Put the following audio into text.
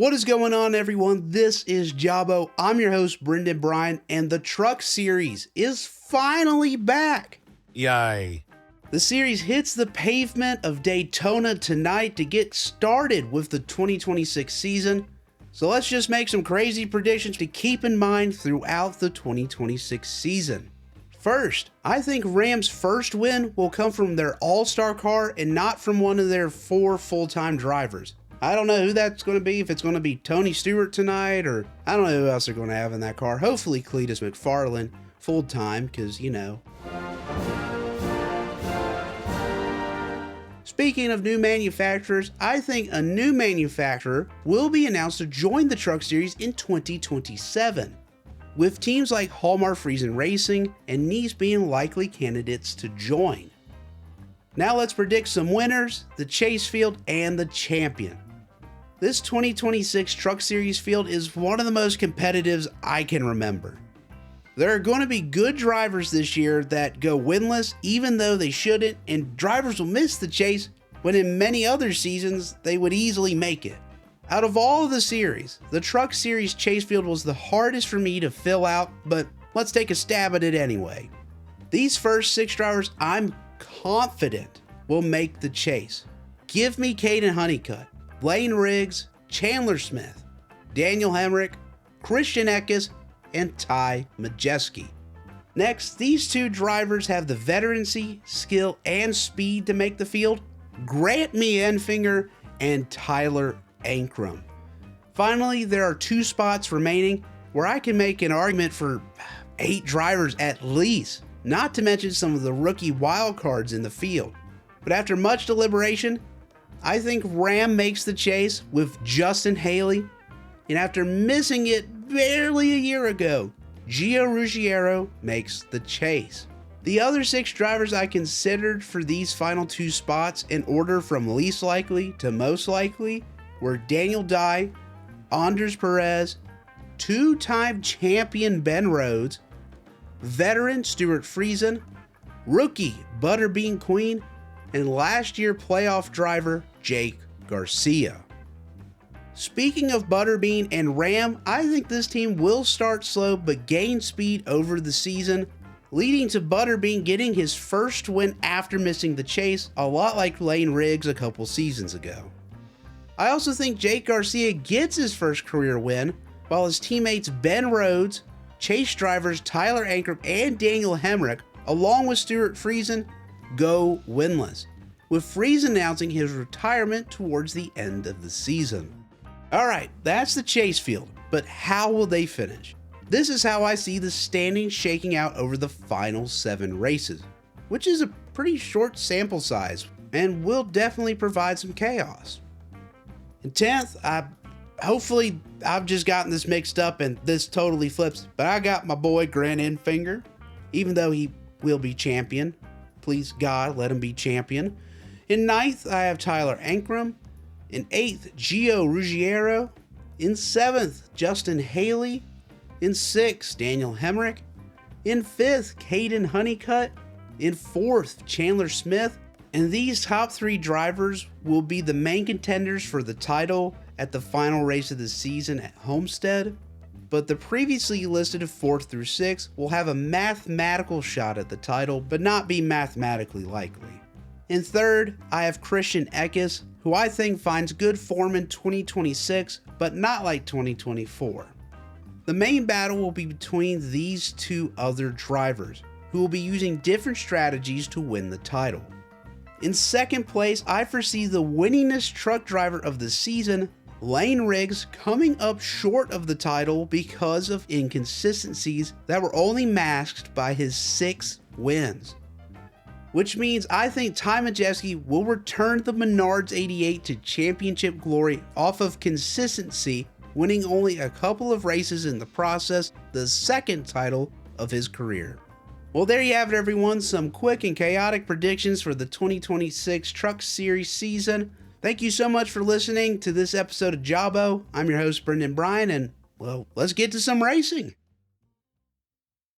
What is going on, everyone? This is Jabo. I'm your host, Brendan Bryan, and the Truck Series is finally back. Yay. The series hits the pavement of Daytona tonight to get started with the 2026 season. So let's just make some crazy predictions to keep in mind throughout the 2026 season. First, I think Ram's first win will come from their all-star car and not from one of their 4 full-time drivers. I don't know who that's going to be, if it's going to be Tony Stewart tonight, or I don't know who else they're going to have in that car. Hopefully Cletus McFarland full-time, because, you know. Speaking of new manufacturers, I think a new manufacturer will be announced to join the Truck Series in 2027, with teams like Hallmark Friesen Racing and Nice being likely candidates to join. Now let's predict some winners, the chase field, and the champion. This 2026 Truck Series field is one of the most competitive I can remember. There are going to be good drivers this year that go winless even though they shouldn't, and drivers will miss the chase when in many other seasons they would easily make it. Out of all of the series, the Truck Series chase field was the hardest for me to fill out, but let's take a stab at it anyway. These first 6 drivers I'm confident will make the chase. Give me Caden Honeycutt, Blaine Riggs, Chandler Smith, Daniel Hemrick, Christian Eckes, and Ty Majeski. Next, these 2 drivers have the veterancy, skill, and speed to make the field. Grant me Enfinger and Tyler Ankrum. Finally, there are 2 spots remaining where I can make an argument for 8 drivers at least, not to mention some of the rookie wildcards in the field. But after much deliberation, I think Ram makes the chase with Justin Haley, and after missing it barely a year ago, Gio Ruggiero makes the chase. The other 6 drivers I considered for these final 2 spots in order from least likely to most likely were Daniel Dye, Andres Perez, 2-time champion Ben Rhodes, veteran Stuart Friesen, rookie Butterbean Queen, and last year playoff driver Jake Garcia. Speaking of Butterbean and Ram, I think this team will start slow but gain speed over the season, leading to Butterbean getting his first win after missing the chase, a lot like Blaine Riggs a couple seasons ago. I also think Jake Garcia gets his first career win, while his teammates Ben Rhodes, chase drivers Tyler Ankrum and Daniel Hemrick, along with Stuart Friesen, go winless, with Friesen announcing his retirement towards the end of the season. Alright, that's the chase field, but how will they finish? This is how I see the standings shaking out over the final 7 races, which is a pretty short sample size and will definitely provide some chaos. In 10th, hopefully I've just gotten this mixed up and this totally flips, but I got my boy Grant Enfinger, even though he will be champion. Please God, let him be champion. In 9th, I have Tyler Ankrum. In 8th, Gio Ruggiero. In 7th, Justin Haley. In 6th, Daniel Hemrick. In 5th, Caden Honeycutt. In 4th, Chandler Smith. And these top 3 drivers will be the main contenders for the title at the final race of the season at Homestead. But the previously listed 4th through 6th will have a mathematical shot at the title, but not be mathematically likely. In 3rd, I have Christian Eckes, who I think finds good form in 2026, but not like 2024. The main battle will be between these 2 other drivers, who will be using different strategies to win the title. In 2nd place, I foresee the winningest truck driver of the season, Blaine Riggs, coming up short of the title because of inconsistencies that were only masked by his 6 wins. Which means I think Ty Majeski will return the Menards 88 to championship glory off of consistency, winning only a couple of races in the process, the 2nd title of his career. Well, there you have it, everyone. Some quick and chaotic predictions for the 2026 Truck Series season. Thank you so much for listening to this episode of Jabo. I'm your host, Brendan Bryan, and, well, let's get to some racing.